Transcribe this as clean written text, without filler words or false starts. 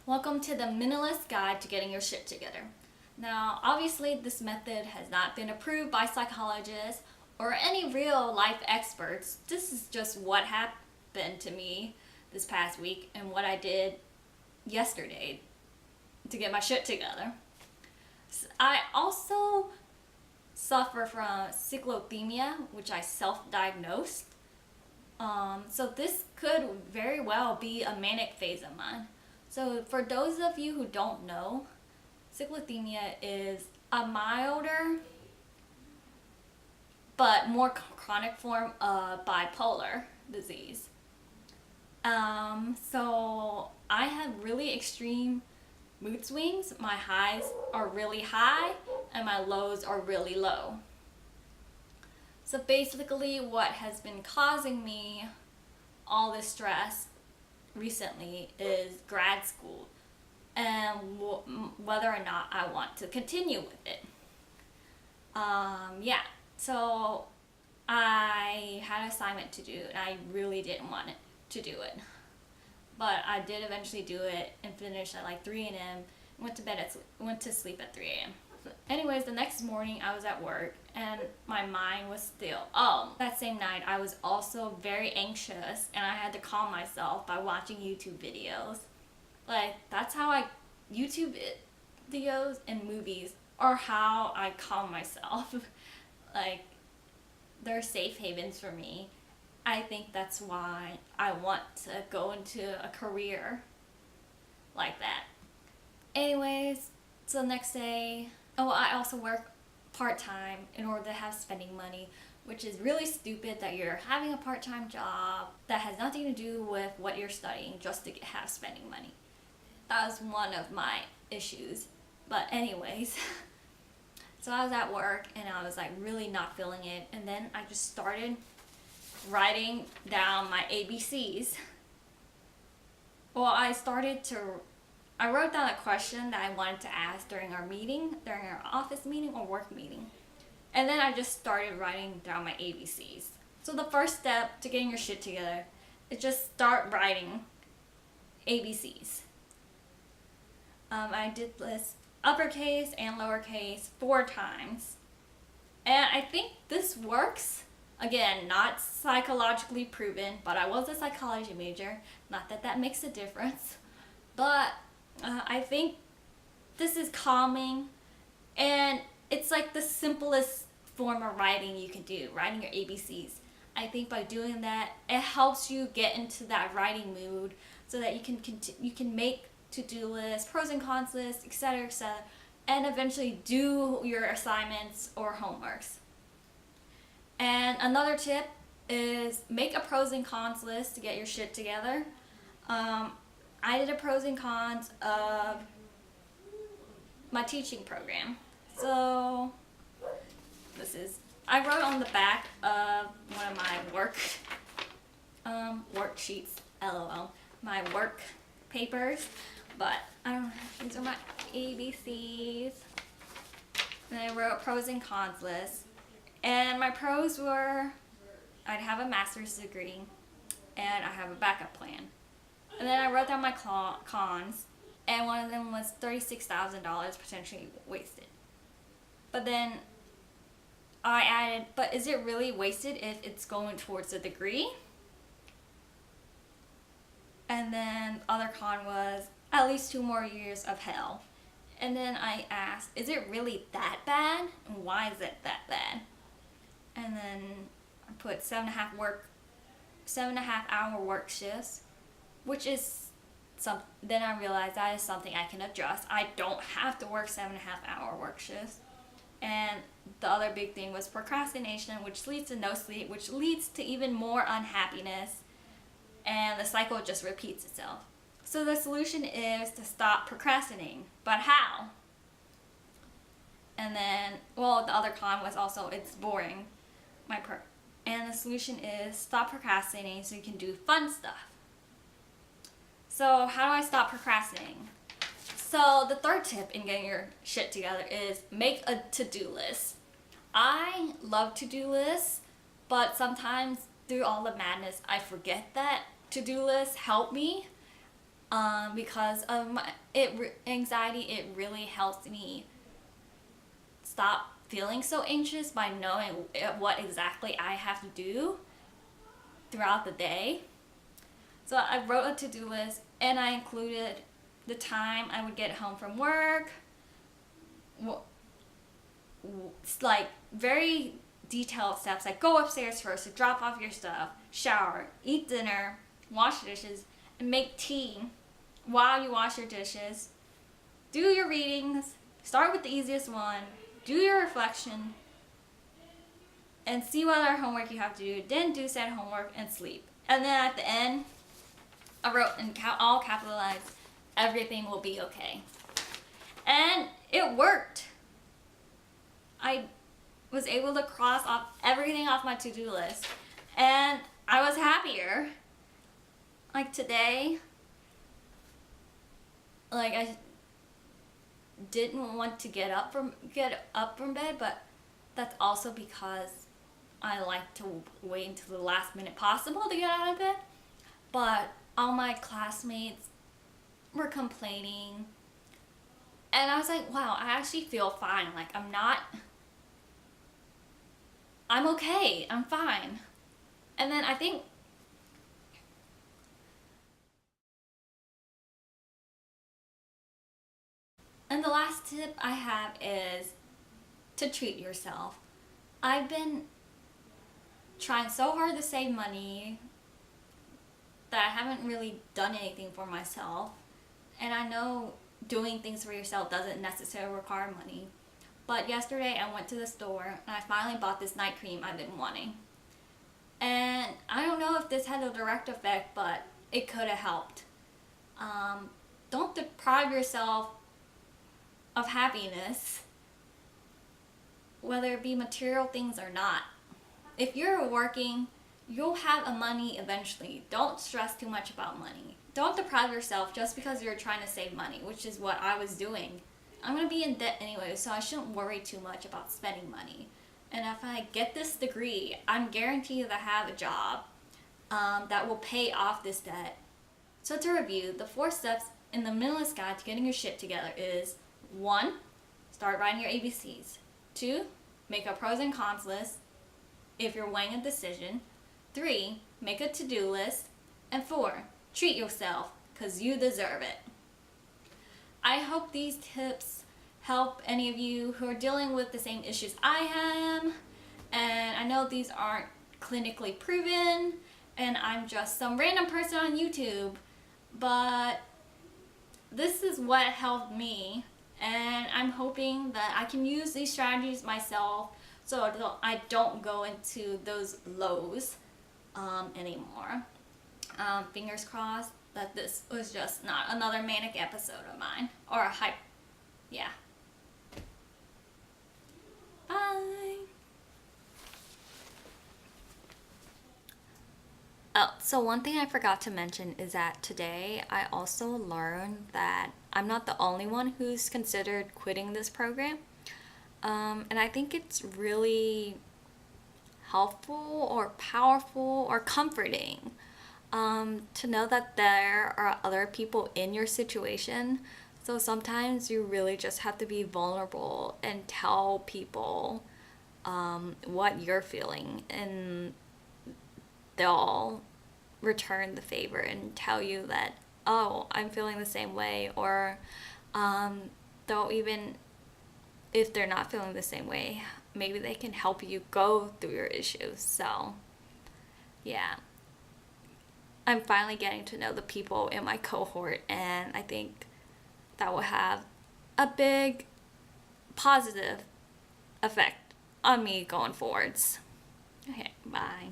Welcome to the Minimalist Guide to Getting Your Shit Together. Now, obviously, this method has not been approved by psychologists or any real life experts. This is just what happened to me this past week and what I did yesterday to get my shit together. I also suffer from cyclothymia, which I self-diagnosed. So this could very well be a manic phase of mine. So for those of you who don't know, cyclothymia is a milder but more chronic form of bipolar disease. So I have really extreme mood swings. My highs are really high and my lows are really low. So basically what has been causing me all this stress recently is grad school and whether or not I want to continue with it. So I had an assignment to do and I really didn't want to do it. But I did eventually do it and finish at like 3 a.m. Went to sleep at 3 a.m. Anyways, the next morning I was at work and my mind was still, that same night I was also very anxious and I had to calm myself by watching YouTube videos. That's how YouTube videos and movies are how I calm myself. They're safe havens for me. I think that's why I want to go into a career like that. Anyways, so the next day, I also work part-time in order to have spending money, which is really stupid that you're having a part-time job that has nothing to do with what you're studying just to have spending money. That was one of my issues. But anyways, so I was at work and I was really not feeling it, and then I just started writing down my ABCs. I wrote down a question that I wanted to ask during our office meeting or work meeting. And then I just started writing down my ABCs. So the first step to getting your shit together is just start writing ABCs. I did this uppercase and lowercase 4 times. And I think this works. Again, not psychologically proven, but I was a psychology major. Not that that makes a difference. But I think this is calming, and it's the simplest form of writing you can do, writing your ABCs. I think by doing that, it helps you get into that writing mood so that you can make to-do lists, pros and cons lists, etc., and eventually do your assignments or homeworks. And another tip is make a pros and cons list to get your shit together. I did a pros and cons of my teaching program. So I wrote on the back of one of my worksheets, LOL, my work papers, but I don't know, these are my ABCs. And I wrote pros and cons list. And my pros were, I'd have a master's degree and I have a backup plan. And then I wrote down my cons, and one of them was $36,000 potentially wasted. But then I added, but is it really wasted if it's going towards a degree? And then the other con was at least 2 more years of hell. And then I asked, is it really that bad? And why is it that bad? And then I put 7.5 hour work shifts, which is then I realized that is something I can adjust. I don't have to work 7.5 hour work shifts. And the other big thing was procrastination, which leads to no sleep, which leads to even more unhappiness, and the cycle just repeats itself. So the solution is to stop procrastinating. But how? And then, the other con was also it's boring. And the solution is stop procrastinating so you can do fun stuff. So how do I stop procrastinating? So the third tip in getting your shit together is make a to-do list. I love to-do lists, but sometimes through all the madness I forget that to-do lists help me. because of my anxiety. It really helps me stop feeling so anxious by knowing what exactly I have to do throughout the day. So I wrote a to-do list, and I included the time I would get home from work. It's like very detailed steps, like go upstairs first to drop off your stuff, shower, eat dinner, wash dishes, and make tea while you wash your dishes. Do your readings. Start with the easiest one. Do your reflection. And see what other homework you have to do. Then do said homework and sleep. And then at the end, I wrote in all capitalized, everything will be okay. And it worked. I was able to cross off everything off my to-do list. And I was happier. Like today, like I didn't want to get up from bed, but that's also because I like to wait until the last minute possible to get out of bed. But all my classmates were complaining, and I was like, wow, I actually feel fine. Like I'm okay, I'm fine. And then I think and the last tip I have is to treat yourself. I've been trying so hard to save money that I haven't really done anything for myself. And I know doing things for yourself doesn't necessarily require money. But yesterday I went to the store and I finally bought this night cream I've been wanting. And I don't know if this had a direct effect, but it could have helped. Don't deprive yourself of happiness, whether it be material things or not. If you're working, you'll have a money eventually. Don't stress too much about money. Don't deprive yourself just because you're trying to save money, which is what I was doing. I'm going to be in debt anyway, so I shouldn't worry too much about spending money. And if I get this degree, I'm guaranteed to have a job that will pay off this debt. So to review, the 4 steps in the Minimalist Guide to Getting Your Shit Together is 1. Start writing your ABCs. 2. Make a pros and cons list if you're weighing a decision. 3. Make a to-do list. And 4. Treat yourself, because you deserve it. I hope these tips help any of you who are dealing with the same issues I am. And I know these aren't clinically proven, and I'm just some random person on YouTube, but this is what helped me. And I'm hoping that I can use these strategies myself so I don't go into those lows anymore. Fingers crossed that this was just not another manic episode of mine. Or a hype. Yeah. Bye. Oh, so one thing I forgot to mention is that today I also learned that I'm not the only one who's considered quitting this program. And I think it's really helpful or powerful or comforting to know that there are other people in your situation. So sometimes you really just have to be vulnerable and tell people what you're feeling, and they'll return the favor and tell you that, oh, I'm feeling the same way, or they'll even, if they're not feeling the same way, maybe they can help you go through your issues. So yeah, I'm finally getting to know the people in my cohort, and I think that will have a big positive effect on me going forwards. Okay, bye.